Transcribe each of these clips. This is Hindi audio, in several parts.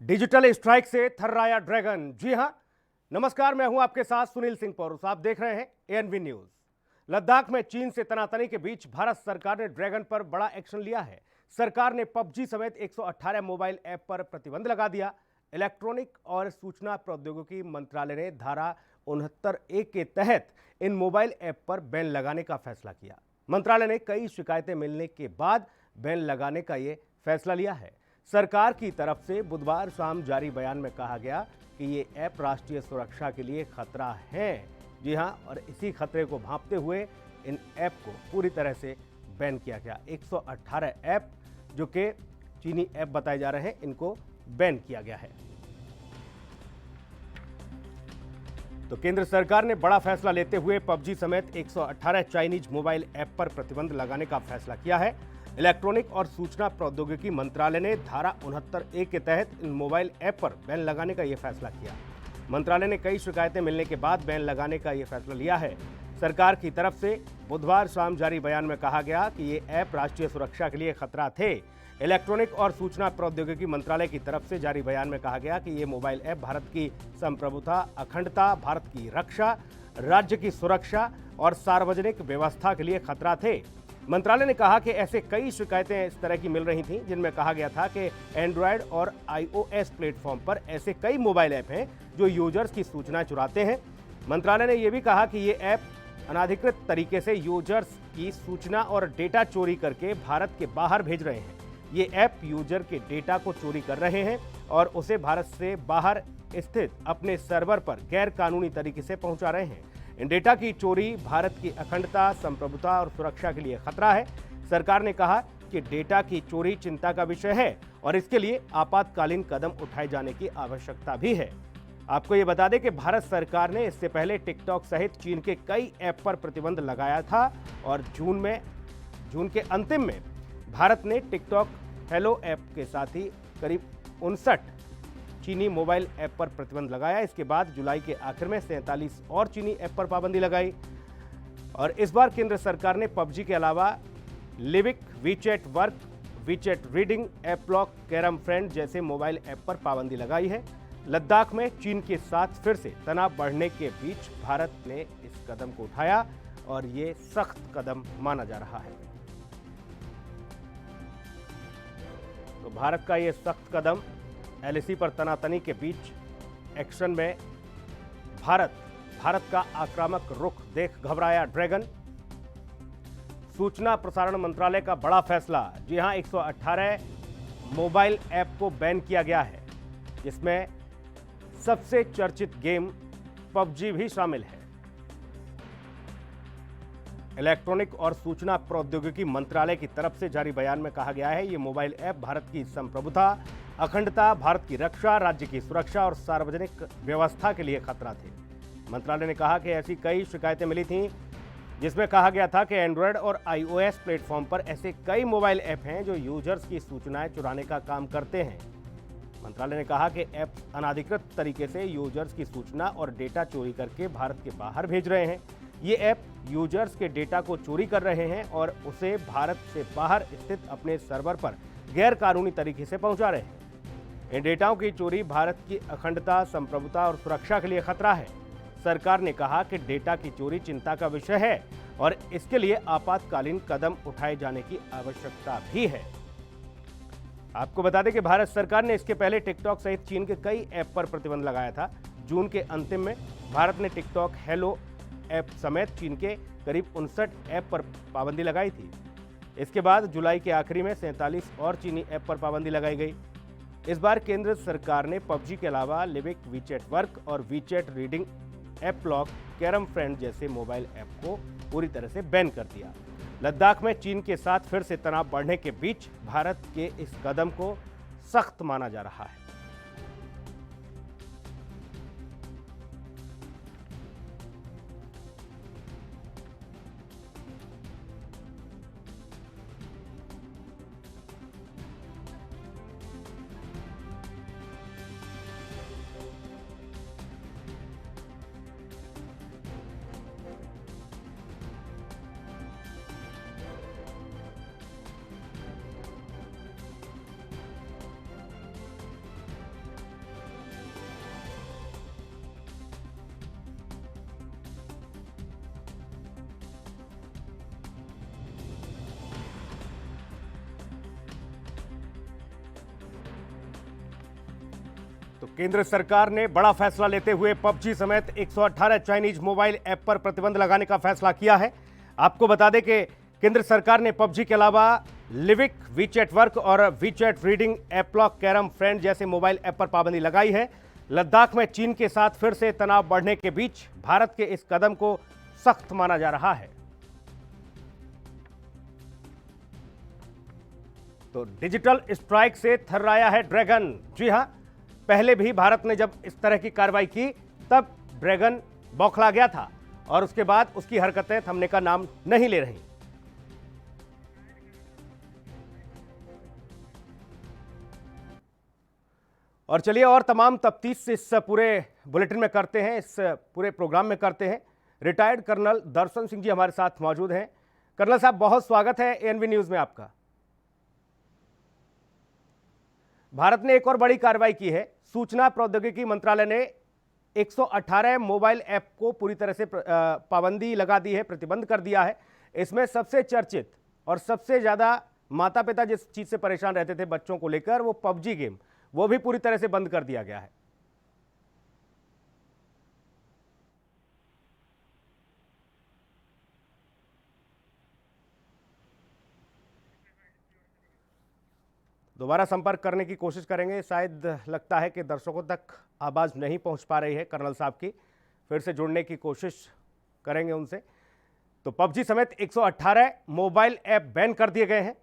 डिजिटल स्ट्राइक से थर्राया ड्रैगन। जी हां, नमस्कार, मैं हूं आपके साथ सुनील सिंह पौरुष। आप देख रहे हैं एएनबी न्यूज। लद्दाख में चीन से तनातनी के बीच भारत सरकार ने ड्रैगन पर बड़ा एक्शन लिया है। सरकार ने पबजी समेत 118 मोबाइल ऐप पर प्रतिबंध लगा दिया। इलेक्ट्रॉनिक और सूचना प्रौद्योगिकी मंत्रालय ने धारा 69(a) के तहत इन मोबाइल ऐप पर बैन लगाने का फैसला किया। मंत्रालय ने कई शिकायतें मिलने के बाद बैन लगाने का ये फैसला लिया है। सरकार की तरफ से बुधवार शाम जारी बयान में कहा गया कि ये ऐप राष्ट्रीय सुरक्षा के लिए खतरा है। जी हां, और इसी खतरे को भांपते हुए इन ऐप को पूरी तरह से बैन किया गया। 118 ऐप जो कि चीनी ऐप बताए जा रहे हैं, इनको बैन किया गया है। तो केंद्र सरकार ने बड़ा फैसला लेते हुए पबजी समेत 118 चाइनीज मोबाइल ऐप पर प्रतिबंध लगाने का फैसला किया है। इलेक्ट्रॉनिक और सूचना प्रौद्योगिकी मंत्रालय ने धारा 69(a) के तहत इन मोबाइल ऐप पर बैन लगाने का यह फैसला किया। मंत्रालय ने कई शिकायतें मिलने के बाद बैन लगाने का यह फैसला लिया है। सरकार की तरफ से बुधवार शाम जारी बयान में कहा गया कि ये ऐप राष्ट्रीय सुरक्षा के लिए खतरा थे। इलेक्ट्रॉनिक और सूचना प्रौद्योगिकी मंत्रालय की तरफ से जारी बयान में कहा गया कि ये मोबाइल ऐप भारत की संप्रभुता, अखंडता, भारत की रक्षा, राज्य की सुरक्षा और सार्वजनिक व्यवस्था के लिए खतरा थे। मंत्रालय ने कहा कि ऐसे कई शिकायतें इस तरह की मिल रही थीं, जिनमें कहा गया था कि एंड्रॉयड और iOS प्लेटफॉर्म पर ऐसे कई मोबाइल ऐप हैं जो यूजर्स की सूचना चुराते हैं। मंत्रालय ने यह भी कहा कि ये ऐप अनाधिकृत तरीके से यूजर्स की सूचना और डेटा चोरी करके भारत के बाहर भेज रहे हैं। ये ऐप यूजर के डेटा को चोरी कर रहे हैं और उसे भारत से बाहर स्थित अपने सर्वर पर गैर कानूनी तरीके से पहुंचा रहे हैं। इन डेटा की चोरी भारत की अखंडता, संप्रभुता और सुरक्षा के लिए खतरा है। सरकार ने कहा कि डेटा की चोरी चिंता का विषय है और इसके लिए आपातकालीन कदम उठाए जाने की आवश्यकता भी है। आपको ये बता दें कि भारत सरकार ने इससे पहले टिकटॉक सहित चीन के कई ऐप पर प्रतिबंध लगाया था और जून के अंतिम में भारत ने टिकटॉक हेलो ऐप के साथ ही करीब 59 चीनी मोबाइल ऐप पर प्रतिबंध लगाया। इसके बाद जुलाई के आखिर में 47 और चीनी ऐप पर पाबंदी लगाई और इस बार केंद्र सरकार ने पबजी के अलावा Livik, WeChat work, WeChat reading, AppLock, Carrom Friend जैसे मोबाइल ऐप पर पाबंदी लगाई है। लद्दाख में चीन के साथ फिर से तनाव बढ़ने के बीच भारत ने इस कदम को उठाया और ये सख्त कदम माना जा रहा है। तो भारत का ये सख्त कदम, एलएसी पर तनातनी के बीच एक्शन में भारत का आक्रामक रुख देख घबराया ड्रैगन। सूचना प्रसारण मंत्रालय का बड़ा फैसला। जी हां, 118 मोबाइल ऐप को बैन किया गया है, जिसमें सबसे चर्चित गेम पबजी भी शामिल है। इलेक्ट्रॉनिक और सूचना प्रौद्योगिकी मंत्रालय की तरफ से जारी बयान में कहा गया है, ये मोबाइल ऐप भारत की संप्रभुता, अखंडता, भारत की रक्षा, राज्य की सुरक्षा और सार्वजनिक व्यवस्था के लिए खतरा थे। मंत्रालय ने कहा कि ऐसी कई शिकायतें मिली थीं, जिसमें कहा गया था कि एंड्रॉयड और iOS प्लेटफॉर्म पर ऐसे कई मोबाइल ऐप हैं जो यूजर्स की सूचनाएं चुराने का काम करते हैं। मंत्रालय ने कहा कि ऐप अनाधिकृत तरीके से यूजर्स की सूचना और डेटा चोरी करके भारत के बाहर भेज रहे हैं। ये ऐप यूजर्स के डेटा को चोरी कर रहे हैं और उसे भारत से बाहर स्थित अपने सर्वर पर गैर कानूनी तरीके से पहुंचा रहे हैं। इन डेटाओं की चोरी भारत की अखंडता, संप्रभुता और सुरक्षा के लिए खतरा है। सरकार ने कहा कि डेटा की चोरी चिंता का विषय है और इसके लिए आपातकालीन कदम उठाए जाने की आवश्यकता भी है। आपको बता दें कि भारत सरकार ने इसके पहले टिकटॉक सहित चीन के कई ऐप पर प्रतिबंध लगाया था। जून के अंतिम में भारत ने टिकटॉक हेलो ऐप समेत चीन के करीब 59 ऐप पर पाबंदी लगाई थी। इसके बाद जुलाई के आखिरी में 47 और चीनी ऐप पर पाबंदी लगाई गई। इस बार केंद्र सरकार ने पबजी के अलावा लिविक, वीचैट वर्क और WeChat reading, AppLock, Carrom Friend जैसे मोबाइल ऐप को पूरी तरह से बैन कर दिया। लद्दाख में चीन के साथ फिर से तनाव बढ़ने के बीच भारत के इस कदम को सख्त माना जा रहा है। तो केंद्र सरकार ने बड़ा फैसला लेते हुए पबजी समेत 118 चाइनीज मोबाइल ऐप पर प्रतिबंध लगाने का फैसला किया है। आपको बता दें कि केंद्र सरकार ने पबजी के अलावा लिविक, वीचैट वर्क और WeChat reading, AppLock, Carrom Friend जैसे मोबाइल ऐप पर पाबंदी लगाई है। लद्दाख में चीन के साथ फिर से तनाव बढ़ने के बीच भारत के इस कदम को सख्त माना जा रहा है। तो डिजिटल स्ट्राइक से थर्राया है ड्रैगन। जी हां, पहले भी भारत ने जब इस तरह की कार्रवाई की तब ड्रैगन बौखला गया था और उसके बाद उसकी हरकतें थमने का नाम नहीं ले रही। और चलिए और तमाम तफ्तीश इस पूरे बुलेटिन में करते हैं, इस पूरे प्रोग्राम में करते हैं। रिटायर्ड कर्नल दर्शन सिंह जी हमारे साथ मौजूद हैं। कर्नल साहब, बहुत स्वागत है एएनबी न्यूज में आपका। भारत ने एक और बड़ी कार्रवाई की है। सूचना प्रौद्योगिकी मंत्रालय ने 118 मोबाइल ऐप को पूरी तरह से पाबंदी लगा दी है, प्रतिबंध कर दिया है। इसमें सबसे चर्चित और सबसे ज्यादा माता पिता जिस चीज से परेशान रहते थे बच्चों को लेकर, वो पबजी गेम, वो भी पूरी तरह से बंद कर दिया गया है। दोबारा संपर्क करने की कोशिश करेंगे, शायद लगता है कि दर्शकों तक आवाज़ नहीं पहुंच पा रही है कर्नल साहब की। फिर से जुड़ने की कोशिश करेंगे उनसे। तो पबजी समेत 118 मोबाइल ऐप बैन कर दिए गए हैं।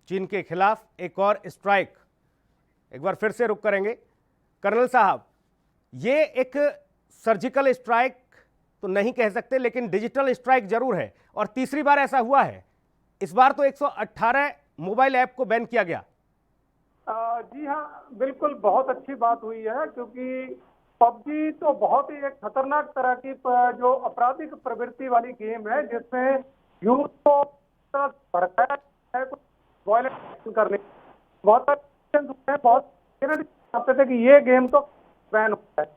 चीन के खिलाफ एक और स्ट्राइक। एक बार फिर से रुक करेंगे कर्नल साहब, ये एक सर्जिकल स्ट्राइक तो नहीं कह सकते, लेकिन डिजिटल स्ट्राइक जरूर है और तीसरी बार ऐसा हुआ है। इस बार तो 118 मोबाइल ऐप को बैन किया गया। जी हाँ, बिल्कुल बहुत अच्छी बात हुई है, क्योंकि पबजी तो बहुत ही एक खतरनाक तरह की जो आपराधिक प्रवृत्ति वाली गेम है, जिसमें यूथ को भड़काया है, वायलेंस करने बहुत चाहते थे कि ये गेम तो बैन होता है।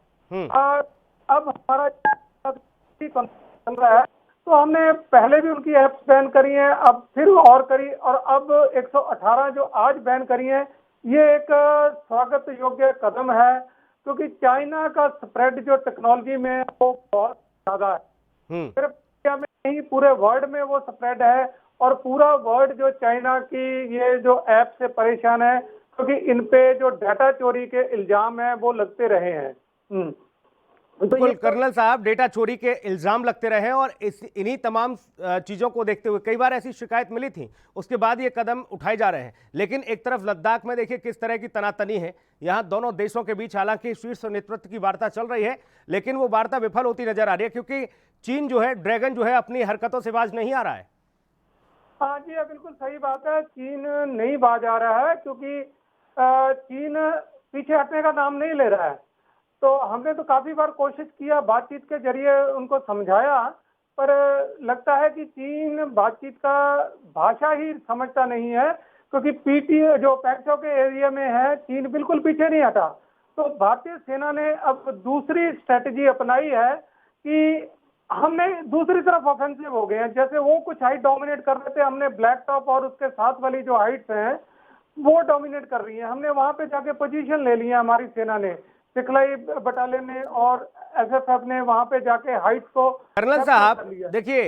अब हमारा चल रहा है, तो हमने पहले भी उनकी ऐप्स बैन करी हैं, अब फिर और करी, और अब 118 जो आज बैन करी हैं, ये एक स्वागत योग्य कदम है, क्योंकि चाइना का स्प्रेड जो टेक्नोलॉजी में है वो बहुत ज्यादा है। सिर्फ इंडिया में नहीं, पूरे वर्ल्ड में वो स्प्रेड है, और पूरा वर्ल्ड जो चाइना की ये जो ऐप से परेशान है, क्योंकि इन पे जो डाटा चोरी के इल्जाम है वो लगते रहे हैं। बिल्कुल कर्नल साहब, डेटा चोरी के इल्जाम लगते रहे और इन्हीं तमाम चीजों को देखते हुए कई बार ऐसी शिकायत मिली थी, उसके बाद ये कदम उठाए जा रहे हैं। लेकिन एक तरफ लद्दाख में देखिए किस तरह की तनातनी है। यहाँ दोनों देशों के बीच हालांकि शीर्ष नेतृत्व की वार्ता चल रही है, लेकिन वो वार्ता विफल होती नजर आ रही है, क्योंकि चीन जो है, ड्रैगन जो है, अपनी हरकतों से बाज नहीं आ रहा है। हाँ जी, बिल्कुल सही बात है, चीन नहीं बाज आ रहा है, क्योंकि चीन पीछे हटने का नाम नहीं ले रहा है। तो हमने तो काफी बार कोशिश किया, बातचीत के जरिए उनको समझाया, पर लगता है कि चीन बातचीत का भाषा ही समझता नहीं है, क्योंकि पीटी जो पैक्सो के एरिया में है, चीन बिल्कुल पीछे नहीं हटा। तो भारतीय सेना ने अब दूसरी स्ट्रेटजी अपनाई है कि हमने दूसरी तरफ ऑफेंसिव हो गए हैं। जैसे वो कुछ हाइट डोमिनेट कर रहे थे, हमने ब्लैक टॉप और उसके साथ वाली जो हाइट्स हैं वो डोमिनेट कर रही है, हमने वहां पे जाके पोजीशन ले ली है। हमारी सेना ने, सिखलाई बटालियन ने और एसएसएफ ने वहां पे जाके हाइट को। कर्नल साहब देखिए,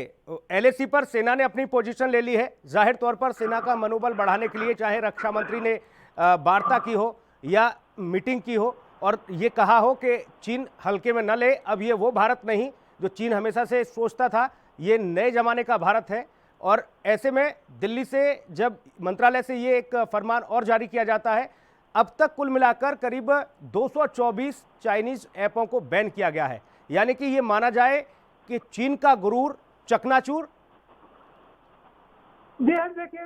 एलएसी पर सेना ने अपनी पोजीशन ले ली है। जाहिर तौर पर सेना का मनोबल बढ़ाने के लिए, चाहे रक्षा मंत्री ने वार्ता की हो या मीटिंग की हो और ये कहा हो कि चीन हल्के में न ले, अब ये वो भारत नहीं जो चीन हमेशा से सोचता था, ये नए जमाने का भारत है। और ऐसे में दिल्ली से जब मंत्रालय से ये एक फरमान और जारी किया जाता है, अब तक कुल मिलाकर करीब 224 चाइनीज ऐपों को बैन किया गया है। यानी कि ये माना जाए कि चीन का गुरूर चकनाचूर। जी हाँ, देखिए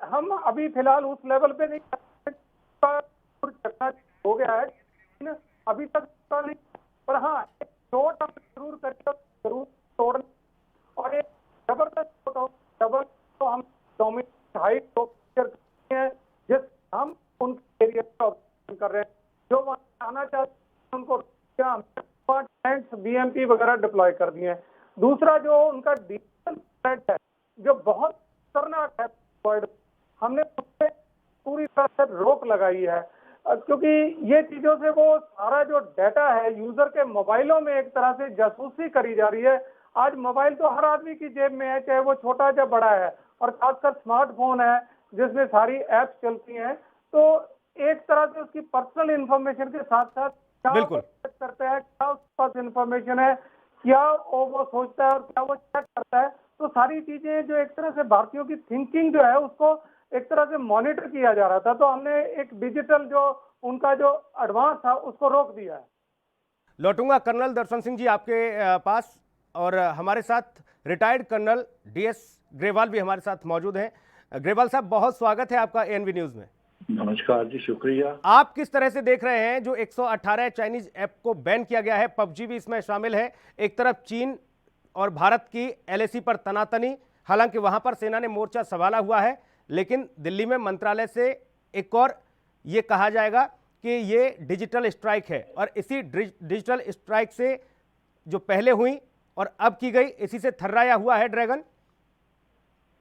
हम अभी फिलहाल उस लेवल पे नहीं, हो गया है अभी तक नहीं, पर हाँ चोट हम जरूर करके जरूर तोड़ना, और एक जबरदस्त चोट हो, तो हम डोमिनेट हाइट को करते हैं, जिस हम उनके एरिया में कर रहे हैं। जो वहां आना चाहते हैं उनको टैंक्स, बीएमपी वगैरह डिप्लॉय कर दिए हैं। दूसरा जो उनका डिजिटल थ्रेट है, जो बहुत खतरनाक है वर्ल्ड, हमने उस पर पूरी तरह से रोक लगाई है। क्योंकि ये चीजों से वो सारा जो डाटा है यूजर के मोबाइलों में एक तरह से जासूसी करी जा रही है। आज मोबाइल तो हर आदमी की जेब में है, चाहे वो छोटा या बड़ा है, और खासकर स्मार्टफोन है जिसमें सारी ऐप्स चलती हैं। तो एक तरह से उसकी पर्सनल इंफॉर्मेशन के साथ साथ क्या वो बिल्कुल। चेक करता है, क्या उसके पास इंफॉर्मेशन है, क्या वो सोचता है और क्या वो चेक करता है, तो सारी चीजें जो एक तरह से भारतीयों की थिंकिंग जो है उसको एक तरह से मॉनिटर किया जा रहा था। तो हमने एक डिजिटल जो उनका जो एडवांस था उसको रोक दिया है। लौटूंगा कर्नल दर्शन सिंह जी आपके पास, और हमारे साथ रिटायर्ड कर्नल डीएस ग्रेवाल भी हमारे साथ मौजूद हैं। ग्रेवाल साहब, बहुत स्वागत है आपका एएनबी न्यूज में। नमस्कार जी, शुक्रिया। आप किस तरह से देख रहे हैं जो 118 चाइनीज ऐप को बैन किया गया है, पबजी भी इसमें शामिल है। एक तरफ चीन और भारत की एलएसी पर तनातनी, हालांकि वहां पर सेना ने मोर्चा संभाला हुआ है, लेकिन दिल्ली में मंत्रालय से एक और ये कहा जाएगा कि ये डिजिटल स्ट्राइक है, और इसी डिजिटल स्ट्राइक से जो पहले हुई और अब की गई, इसी से थर्राया हुआ है ड्रैगन।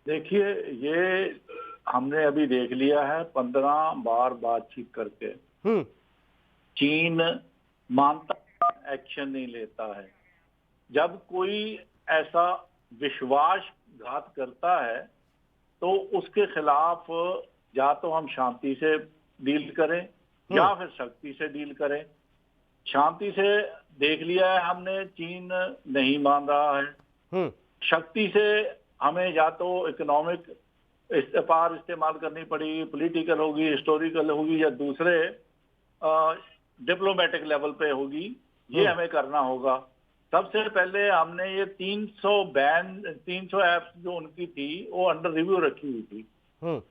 देखिए, ये हमने अभी देख लिया है 15 बार बातचीत करके। चीन मानता एक्शन नहीं लेता है। जब कोई ऐसा विश्वासघात करता है तो उसके खिलाफ या तो हम शांति से डील करें या फिर शक्ति से डील करें। शांति से देख लिया है हमने, चीन नहीं मान रहा है। शक्ति से हमें या तो इकोनॉमिक पावर इस्तेमाल करनी पड़ेगी, पॉलिटिकल होगी, हिस्टोरिकल होगी, या दूसरे डिप्लोमेटिक लेवल पे होगी। ये हमें करना होगा। सबसे पहले हमने ये 300 ऐप्स जो उनकी थी वो अंडर रिव्यू रखी हुई थी,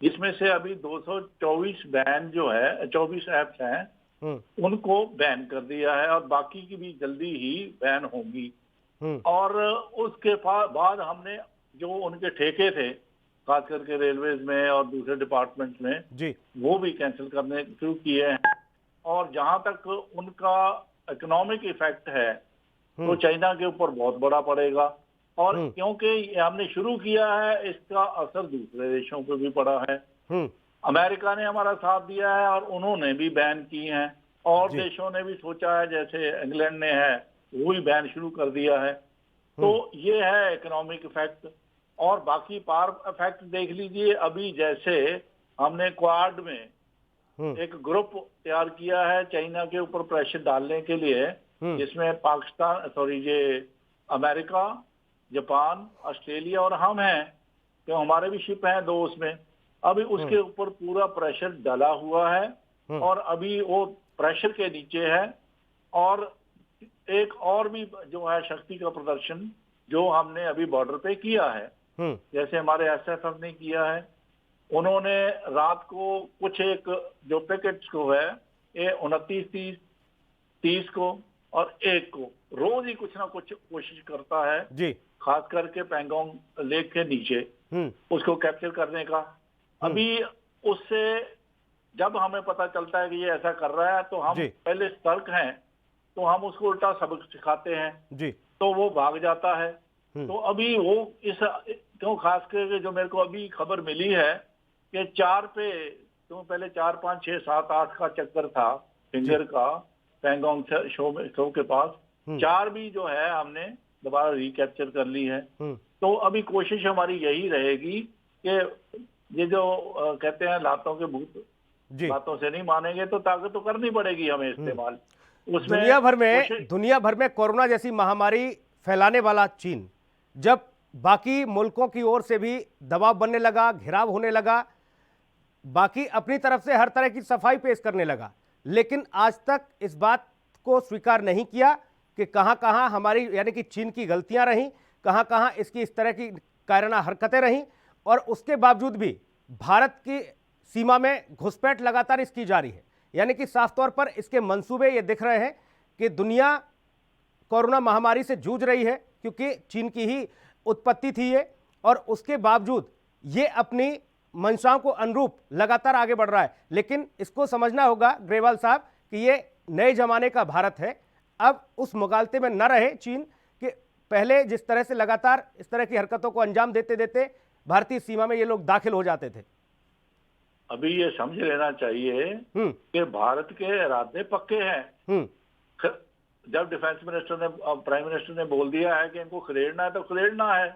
जिसमें से अभी 224 बैन जो है, 24 ऐप्स हैं, उनको बैन कर दिया है, और बाकी की भी जल्दी ही बैन होंगी। और उसके बाद हमने जो उनके ठेके थे, खास करके रेलवेज में और दूसरे डिपार्टमेंट में जी, वो भी कैंसिल करने शुरू किए हैं। और जहां तक उनका इकोनॉमिक इफेक्ट है तो चाइना के ऊपर बहुत बड़ा पड़ेगा, और क्योंकि हमने शुरू किया है इसका असर दूसरे देशों पर भी पड़ा है। अमेरिका ने हमारा साथ दिया है और उन्होंने भी बैन की हैं, और देशों ने भी सोचा है, जैसे इंग्लैंड ने है वो भी बैन शुरू कर दिया है। तो ये है इकोनॉमिक इफेक्ट। और बाकी पावर इफेक्ट देख लीजिए, अभी जैसे हमने क्वाड में एक ग्रुप तैयार किया है चाइना के ऊपर प्रेशर डालने के लिए, जिसमें पाकिस्तान, ये अमेरिका, जापान, ऑस्ट्रेलिया और हम हैं, तो हमारे भी शिप हैं 2 उसमें। अभी उसके ऊपर पूरा प्रेशर डाला हुआ है, और अभी वो प्रेशर के नीचे है। और एक और भी जो है शक्ति का प्रदर्शन जो हमने अभी बॉर्डर पे किया है, जैसे हमारे एसएफएफ ने किया है। उन्होंने रात को कुछ एक जो पैकेट्स को है, ये 29, 30 को और 1 को रोज ही कुछ ना कुछ कोशिश करता है जी, खास करके पैंगोंग लेक के नीचे उसको कैप्चर करने का। अभी उससे जब हमें पता चलता है कि ये ऐसा कर रहा है, तो हम पहले सतर्क हैं, तो हम उसको उल्टा सबक सिखाते हैं जी, तो वो भाग जाता है। तो अभी वो इस क्यों खास करके जो मेरे को अभी खबर मिली है कि 4 पे, तो पहले 4, 5, 6, 7, 8 का चक्कर था फिंगर का पैंगोंग शो के पास, 4 भी जो है हमने दोबारा रिकैप्चर कर ली है। तो अभी कोशिश हमारी यही रहेगी कि ये जो कहते हैं लातों के भूत, बातों से नहीं मानेंगे, तो ताकत तो करनी पड़ेगी हमें इस्तेमाल। उसमें दुनिया भर में कोरोना जैसी महामारी फैलाने वाला चीन जब बाकी मुल्कों की ओर से भी दबाव बनने लगा, घेराव होने लगा, बाकी अपनी तरफ से हर तरह की सफाई पेश करने लगा, लेकिन आज तक इस बात को स्वीकार नहीं किया कि कहां कहां हमारी यानी कि चीन की गलतियां रहीं, कहां कहां इसकी इस तरह की कायराना हरकतें रहीं, और उसके बावजूद भी भारत की सीमा में घुसपैठ लगातार इसकी जारी है। यानी कि साफ तौर पर इसके मंसूबे ये दिख रहे हैं कि दुनिया कोरोना महामारी से जूझ रही है, क्योंकि चीन की ही उत्पत्ति थी ये, और उसके बावजूद ये अपनी मंशाओं को अनुरूप लगातार आगे बढ़ रहा है। लेकिन इसको समझना होगा ग्रेवाल साहब कि ये नए जमाने का भारत है। अब उस मुगालते में न रहे चीन कि पहले जिस तरह से लगातार इस तरह की हरकतों को अंजाम देते देते भारतीय सीमा में ये लोग दाखिल हो जाते थे। अभी ये समझ लेना चाहिए कि भारत के इरादे पक्के हैं। जब डिफेंस मिनिस्टर ने, प्राइम मिनिस्टर ने बोल दिया है कि इनको खदेड़ना है तो खदेड़ना है,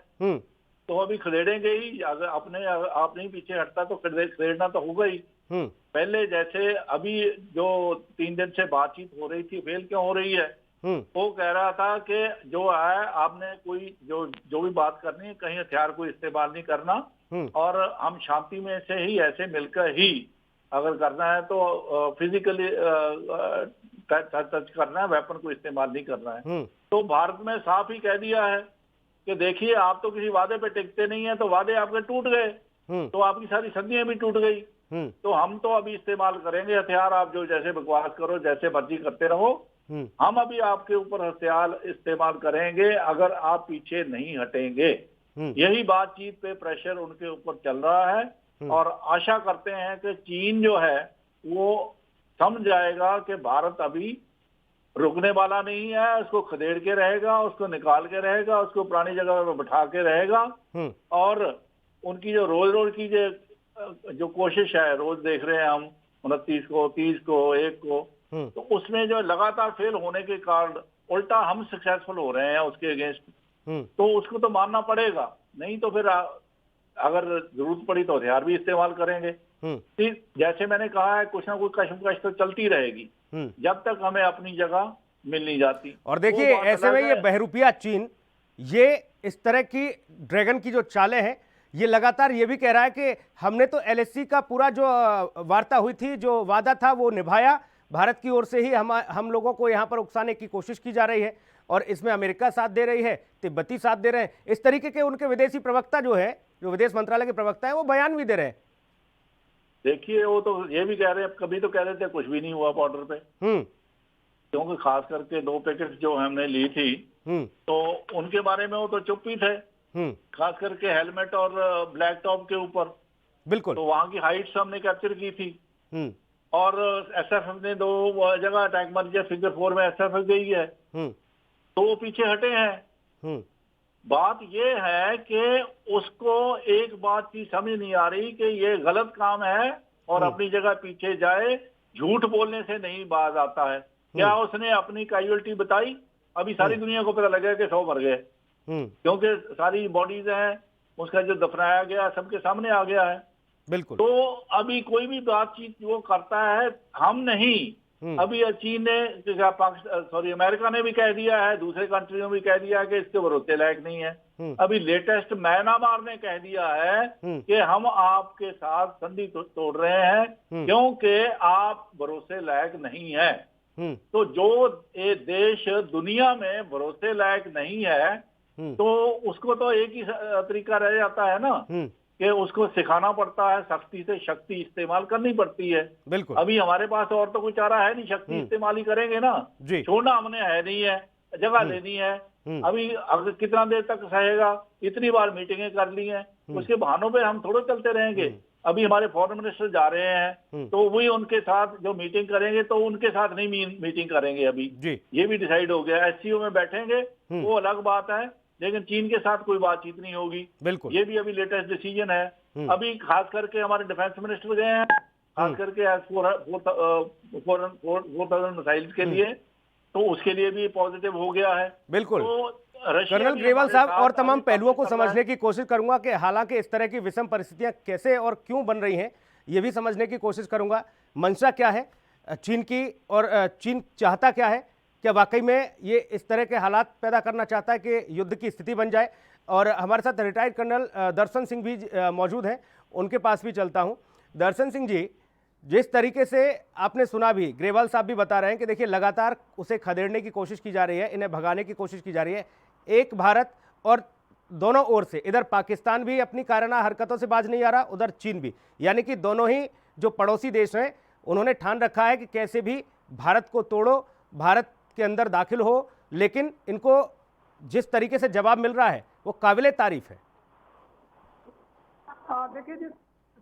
तो अभी खदेड़ेंगे ही। अगर आप नहीं पीछे हटता तो खदेड़ना तो होगा ही। पहले जैसे अभी जो 3 दिन से बातचीत हो रही थी, फेल क्यों हो रही है? वो कह रहा था कि जो है आपने कोई जो भी बात करनी है, कहीं हथियार को इस्तेमाल नहीं करना, और हम शांति में से ही ऐसे मिलकर ही अगर करना है तो फिजिकली टच करना है, वेपन को इस्तेमाल नहीं करना है। तो भारत में साफ ही कह दिया है कि देखिए आप तो किसी वादे पे टिकते नहीं है, तो वादे आपके टूट गए, तो आपकी सारी संधियां भी टूट गई। तो हम तो अभी इस्तेमाल करेंगे हथियार, आप जो जैसे बकवास करो, जैसे मर्जी करते रहो, हम अभी आपके ऊपर हथियार इस्तेमाल करेंगे अगर आप पीछे नहीं हटेंगे। यही बातचीत पे प्रेशर उनके ऊपर चल रहा है, और आशा करते हैं कि चीन जो है वो समझ जाएगा कि भारत अभी रुकने वाला नहीं है, उसको खदेड़ के रहेगा, उसको निकाल के रहेगा, उसको पुरानी जगह पर बैठा के रहेगा। और उनकी जो रोज की जो कोशिश है, रोज देख रहे हैं हम 29 को, 30 को, 1 को, तो उसमें जो लगातार फेल होने के कारण उल्टा हम सक्सेसफुल हो रहे हैं उसके अगेंस्ट। तो उसको तो मानना पड़ेगा, नहीं तो फिर अगर जरूरत पड़ी तो हथियार भी इस्तेमाल करेंगे। फिर जैसे मैंने कहा है, कुछ ना कुछ कशमकश तो चलती रहेगी जब तक हमें अपनी जगह मिल नहीं जाती। और देखिए ऐसे में ये बहरूपिया चीन, ये इस तरह की ड्रैगन की जो चालें हैं, ये लगातार ये भी कह रहा है कि हमने तो एलएसी का पूरा जो वार्ता हुई थी, जो वादा था वो निभाया, भारत की ओर से ही हम लोगों को यहाँ पर उकसाने की कोशिश की जा रही है, और इसमें अमेरिका साथ दे रही है, तिब्बती साथ दे रहे हैं। इस तरीके के उनके विदेशी प्रवक्ता जो है, जो विदेश मंत्रालय के प्रवक्ता है, वो बयान भी दे रहे हैं। देखिए वो तो ये भी कह रहे हैं, कभी तो कह रहे थे कुछ भी नहीं हुआ बॉर्डर पे, क्योंकि खास करके 2 पैकेट जो हमने ली थी तो उनके बारे में वो तो चुप ही थे, खास करके हेलमेट और ब्लैक टॉप के ऊपर। बिल्कुल, तो वहां की हाइट्स हमने कैप्चर की थी, और एसएफएफ ने 2 जगह अटैक मार दिया, फिगर 4 में एसएफएफ गई है, तो वो पीछे हटे हैं। बात ये है कि उसको एक बात की समझ नहीं आ रही कि ये गलत काम है और अपनी जगह पीछे जाए। झूठ बोलने से नहीं बाज आता है। क्या उसने अपनी कैजुअलिटी बताई? अभी सारी दुनिया को पता लगा कि 100 मर गए, क्योंकि सारी बॉडीज हैं, उसका जो दफनाया गया सबके सामने आ गया है। बिल्कुल। तो अभी कोई भी बातचीत वो करता है, हम नहीं। अभी चीन ने, अमेरिका ने भी कह दिया है, दूसरे कंट्री ने भी कह दिया है कि इसके भरोसे लायक नहीं है। अभी लेटेस्ट म्यांमार ने कह दिया है कि हम आपके साथ संधि तोड़ रहे हैं क्योंकि आप भरोसे लायक नहीं है। तो जो ये देश दुनिया में भरोसे लायक नहीं है, तो उसको तो एक ही तरीका रह जाता है ना कि उसको सिखाना पड़ता है, सख्ती से शक्ति इस्तेमाल करनी पड़ती है। बिल्कुल। अभी हमारे पास और तो कोई चारा है नहीं, शक्ति इस्तेमाल ही करेंगे ना। छोड़ना हमने है नहीं है, जगह लेनी है। अभी अगर कितना देर तक सहेगा? इतनी बार मीटिंगें कर ली हैं, उसके बहानों पे हम थोड़े चलते रहेंगे। अभी हमारे फॉरेन मिनिस्टर जा रहे हैं, तो वही उनके साथ जो मीटिंग करेंगे, तो उनके साथ नहीं मीटिंग करेंगे। अभी ये भी डिसाइड हो गया, एससीओ में बैठेंगे, वो अलग बात है, लेकिन चीन के साथ कोई बातचीत नहीं होगी। बिल्कुल, ये भी अभी लेटेस्ट डिसीजन है। अभी खास करके हमारे डिफेंस मिनिस्टर गए हैं, खास करके 4000 मिसाइल के लिए, तो उसके लिए भी पॉजिटिव हो गया है। बिल्कुल। तो कर्नल ग्रेवाल साहब, और तमाम पहलुओं को समझने की कोशिश करूंगा कि हालांकि इस तरह की विषम परिस्थितियां कैसे और क्यों बन रही हैं, ये भी समझने की कोशिश करूंगा। मंशा क्या है चीन की, और चीन चाहता क्या है? क्या वाकई में ये इस तरह के हालात पैदा करना चाहता है कि युद्ध की स्थिति बन जाए? और हमारे साथ रिटायर्ड कर्नल दर्शन सिंह भी मौजूद हैं, उनके पास भी चलता हूं। दर्शन सिंह जी, जिस तरीके से आपने सुना भी, ग्रेवाल साहब भी बता रहे हैं कि देखिए लगातार उसे खदेड़ने की कोशिश की जा रही है, इन्हें भगाने की कोशिश की जा रही है, एक भारत और दोनों ओर से। इधर पाकिस्तान भी अपनी कायराना हरकतों से बाज नहीं आ रहा, उधर चीन भी, यानी कि दोनों ही जो पड़ोसी देश हैं उन्होंने ठान रखा है कि कैसे भी भारत को तोड़ो, भारत के अंदर दाखिल हो। लेकिन इनको जिस तरीके से जवाब मिल रहा है वो काबिले तारीफ है। देखिए जी,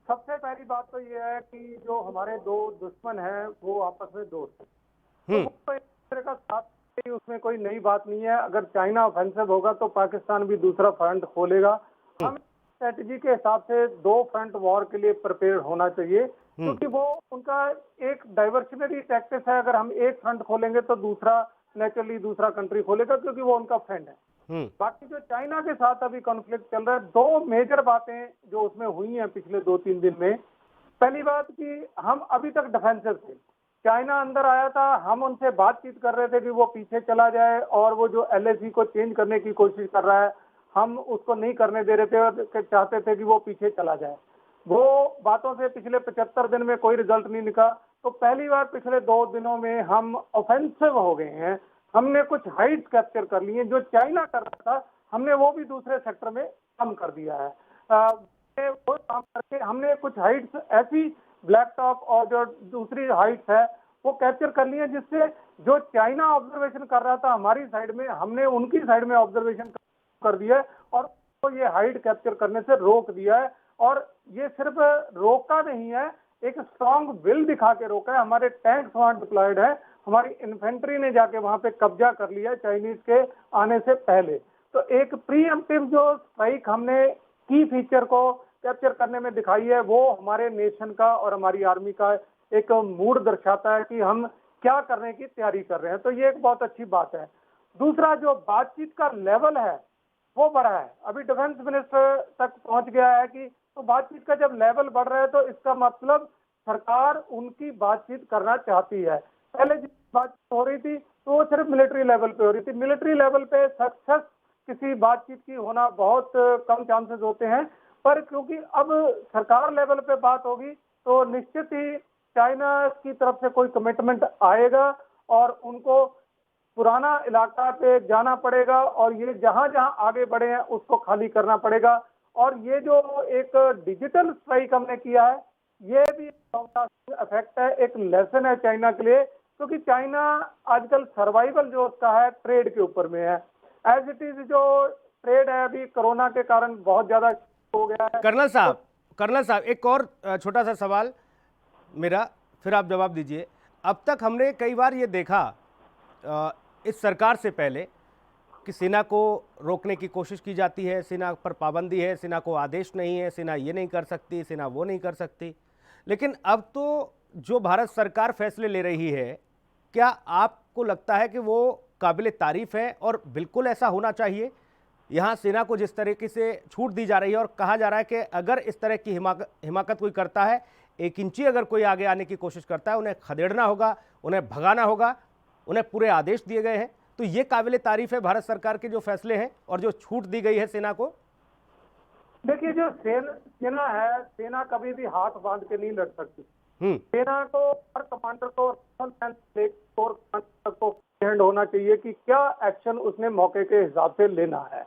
सबसे पहली बात तो ये है कि जो हमारे 2 दुश्मन हैं वो आपस में दोस्त हैं, तो एक दूसरे का साथ, उसमें कोई नई बात नहीं है। अगर चाइना ऑफेंसिव होगा तो पाकिस्तान भी दूसरा फ्रंट खोलेगा। हम स्ट्रेटजी के हिसाब से 2 फ्रंट वॉर के लिए प्रिपेयर होना चाहिए। क्योंकि वो उनका एक डाइवर्शनरी टैक्टिस है। अगर हम एक फ्रंट खोलेंगे तो दूसरा नेचुरली दूसरा कंट्री खोलेगा, क्योंकि वो उनका फ्रेंड है। बाकी जो चाइना के साथ अभी कॉन्फ्लिक्ट चल रहा है, दो मेजर बातें जो उसमें हुई हैं पिछले 2-3 दिन में। पहली बात कि हम अभी तक डिफेंसिव थे, चाइना अंदर आया था, हम उनसे बातचीत कर रहे थे कि वो पीछे चला जाए, और वो जो एलएसी को चेंज करने की कोशिश कर रहा है हम उसको नहीं करने दे रहे थे और चाहते थे कि वो पीछे चला जाए। वो बातों से पिछले 75 दिन में कोई रिजल्ट नहीं निकला। तो पहली बार पिछले 2 दिनों में हम ऑफेंसिव हो गए हैं। हमने कुछ हाइट्स कैप्चर कर ली हैं। जो चाइना कर रहा था हमने वो भी दूसरे सेक्टर में कम कर दिया है। वो काम करके हमने कुछ हाइट्स ऐसी ब्लैक टॉप और जो दूसरी हाइट्स है वो कैप्चर कर ली है, जिससे जो चाइना ऑब्जर्वेशन कर रहा था हमारी साइड में, हमने उनकी साइड में ऑब्जर्वेशन कर दिया है और तो ये हाइट कैप्चर करने से रोक दिया है। और ये सिर्फ रोका नहीं है, एक स्ट्रांग विल दिखा के रोका है। हमारे टैंक्स वहां डिप्लॉयड है, हमारी इन्फेंट्री ने जाके वहां पे कब्जा कर लिया है चाइनीज के आने से पहले। तो एक प्रीएम्प्टिव जो स्ट्राइक हमने की फीचर को कैप्चर करने में दिखाई है, वो हमारे नेशन का और हमारी आर्मी का एक मूड दर्शाता है कि हम क्या करने की तैयारी कर रहे हैं। तो ये एक बहुत अच्छी बात है। दूसरा, जो बातचीत का लेवल है वो बढ़ा है। अभी डिफेंस मिनिस्टर तक पहुंच गया है कि तो बातचीत का जब लेवल बढ़ रहा है तो इसका मतलब सरकार उनकी बातचीत करना चाहती है। पहले जिस बातचीत हो रही थी तो वो सिर्फ मिलिट्री लेवल पे हो रही थी। मिलिट्री लेवल पे सक्सेस किसी बातचीत की होना बहुत कम चांसेस होते हैं, पर क्योंकि अब सरकार लेवल पे बात होगी तो निश्चित ही चाइना की तरफ से कोई कमिटमेंट आएगा और उनको पुराना इलाका पे जाना पड़ेगा और ये जहां जहां आगे बढ़े हैं उसको खाली करना पड़ेगा। और ये जो एक डिजिटल स्ट्राइक हमने किया है ये भी इफेक्ट है, एक लेसन है चाइना के लिए, क्योंकि चाइना आजकल सर्वाइवल जो उसका है ट्रेड के ऊपर में है। एज इट इज जो ट्रेड है अभी कोरोना के कारण बहुत ज्यादा हो गया है। कर्नल साहब एक और छोटा सा सवाल मेरा, फिर आप जवाब दीजिए। अब तक हमने कई बार ये देखा इस सरकार से पहले कि सेना को रोकने की कोशिश की जाती है, सेना पर पाबंदी है, सेना को आदेश नहीं है, सेना ये नहीं कर सकती, सेना वो नहीं कर सकती। लेकिन अब तो जो भारत सरकार फैसले ले रही है, क्या आपको लगता है कि वो काबिल तारीफ है और बिल्कुल ऐसा होना चाहिए? यहाँ सेना को जिस तरीके से छूट दी जा रही है और कहा जा रहा है कि अगर इस तरह की हिमाकत कोई करता है, 1 इंची अगर कोई आगे आने की कोशिश करता है, उन्हें खदेड़ना होगा, उन्हें भगाना होगा, उन्हें पूरे आदेश दिए गए हैं। तो ये काबिल तारीफ है भारत सरकार के जो फैसले हैं और जो छूट दी गई है सेना को। देखिए, जो सेना है, सेना कभी भी हाथ बांध के नहीं लड़ सकती। सेना को हर कमांडर को हैंड होना चाहिए कि क्या एक्शन उसने मौके के हिसाब से लेना है,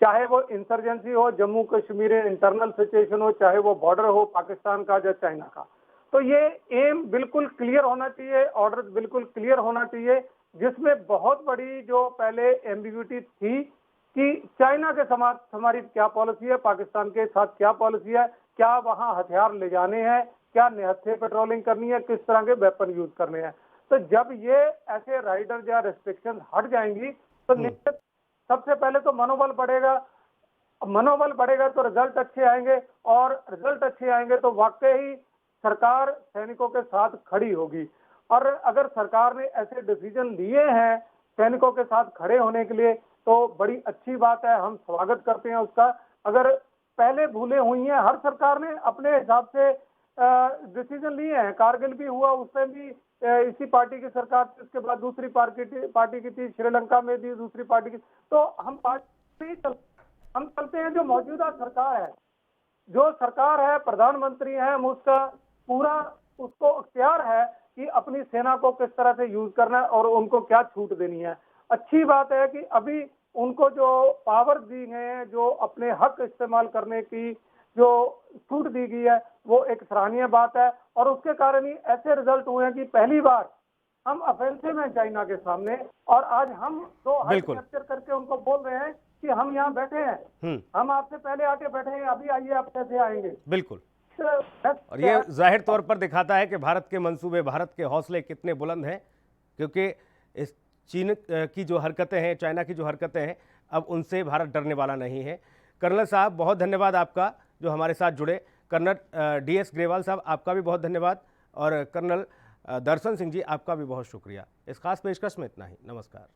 चाहे वो इंसर्जेंसी हो, जम्मू कश्मीर इंटरनल सिचुएशन हो, चाहे वो बॉर्डर हो पाकिस्तान का या चाइना का। तो ये एम बिल्कुल क्लियर होना चाहिए, ऑर्डर बिल्कुल क्लियर होना चाहिए, जिसमें बहुत बड़ी जो पहले एम्बिग्यूटी थी कि चाइना के समाज हमारी क्या पॉलिसी है, पाकिस्तान के साथ क्या पॉलिसी है, क्या वहां हथियार ले जाने हैं, क्या निहत्थे पेट्रोलिंग करनी है, किस तरह के वेपन यूज करने हैं। तो जब ये ऐसे राइडर या रेस्ट्रिक्शन हट जाएंगी तो निश्चित सबसे पहले तो मनोबल बढ़ेगा। मनोबल बढ़ेगा तो रिजल्ट अच्छे आएंगे, और रिजल्ट अच्छे आएंगे तो वाकई सरकार सैनिकों के साथ खड़ी होगी। और अगर सरकार ने ऐसे डिसीजन लिए हैं सैनिकों के साथ खड़े होने के लिए तो बड़ी अच्छी बात है, हम स्वागत करते हैं उसका। अगर पहले भूले हुई हैं, हर सरकार ने अपने हिसाब से डिसीजन लिए हैं। कारगिल भी हुआ, उसमें भी इसी पार्टी की सरकार थी, उसके बाद दूसरी पार्टी की थी, श्रीलंका में भी दूसरी पार्टी की। तो हम पार्टी हम चलते हैं जो मौजूदा सरकार है, जो सरकार है, प्रधानमंत्री है, हम उसका पूरा उसको अख्तियार है कि अपनी सेना को किस तरह से यूज करना है और उनको क्या छूट देनी है। अच्छी बात है कि अभी उनको जो पावर दी गए हैं, जो अपने हक इस्तेमाल करने की जो छूट दी गई है, वो एक सराहनीय बात है। और उसके कारण ही ऐसे रिजल्ट हुए हैं कि पहली बार हम ऑफेंसिव हैं चाइना के सामने, और आज हम दो हाइट कैप्चर करके उनको बोल रहे हैं कि हम यहाँ बैठे हैं, हम आपसे पहले आके बैठे हैं, अभी आइए आप कैसे आएंगे। बिल्कुल। और ये जाहिर तौर पर दिखाता है कि भारत के मंसूबे, भारत के हौसले कितने बुलंद हैं, क्योंकि इस चीन की जो हरकतें हैं, चाइना की जो हरकतें हैं, अब उनसे भारत डरने वाला नहीं है। कर्नल साहब बहुत धन्यवाद आपका जो हमारे साथ जुड़े। कर्नल DS ग्रेवाल साहब, आपका भी बहुत धन्यवाद, और कर्नल दर्शन सिंह जी, आपका भी बहुत शुक्रिया। इस खास पेशकश में इतना ही। नमस्कार।